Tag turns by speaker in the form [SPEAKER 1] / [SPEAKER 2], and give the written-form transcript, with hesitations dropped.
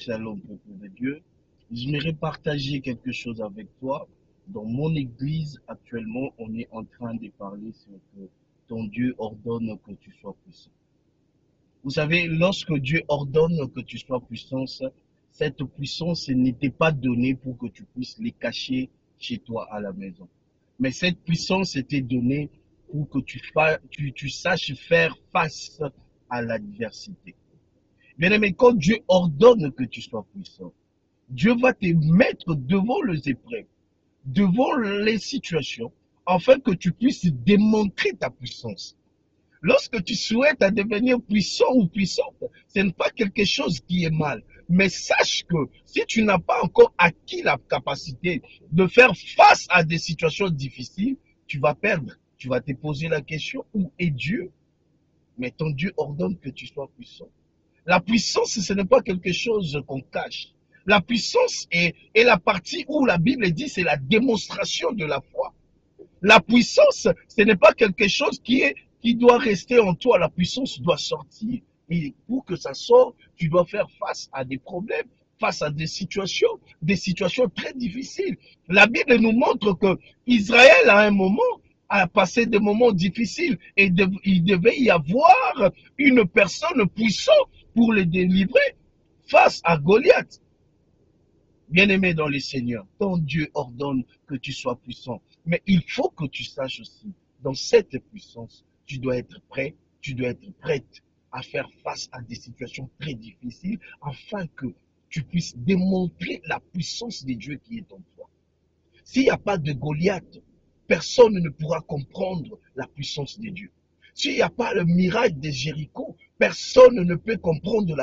[SPEAKER 1] Shalom, peuple de Dieu. J'aimerais partager quelque chose avec toi. Dans mon église, actuellement, on est en train de parler sur que ton Dieu ordonne que tu sois puissant. Vous savez, lorsque Dieu ordonne que tu sois puissant, cette puissance n'était pas donnée pour que tu puisses les cacher chez toi à la maison. Mais cette puissance était donnée pour que tu saches faire face à l'adversité. Bien aimé, quand Dieu ordonne que tu sois puissant, Dieu va te mettre devant les épreuves, devant les situations, afin que tu puisses démontrer ta puissance. Lorsque tu souhaites à devenir puissant ou puissante, ce n'est pas quelque chose qui est mal. Mais sache que si tu n'as pas encore acquis la capacité de faire face à des situations difficiles, tu vas perdre. Tu vas te poser la question, où est Dieu? Mais ton Dieu ordonne que tu sois puissant. La puissance, ce n'est pas quelque chose qu'on cache. La puissance est la partie où la Bible dit c'est la démonstration de la foi. La puissance, ce n'est pas quelque chose qui doit rester en toi. La puissance doit sortir. Et pour que ça sorte, tu dois faire face à des problèmes, face à des situations très difficiles. La Bible nous montre que Israël, à un moment, a passé des moments difficiles et il devait y avoir une personne puissante pour les délivrer face à Goliath. Bien-aimé dans le Seigneur, ton Dieu ordonne que tu sois puissant. Mais il faut que tu saches aussi, dans cette puissance, tu dois être prêt, tu dois être prête à faire face à des situations très difficiles afin que tu puisses démontrer la puissance de Dieu qui est en toi. S'il n'y a pas de Goliath, personne ne pourra comprendre la puissance de Dieu. S'il n'y a pas le miracle de Jéricho, personne ne peut comprendre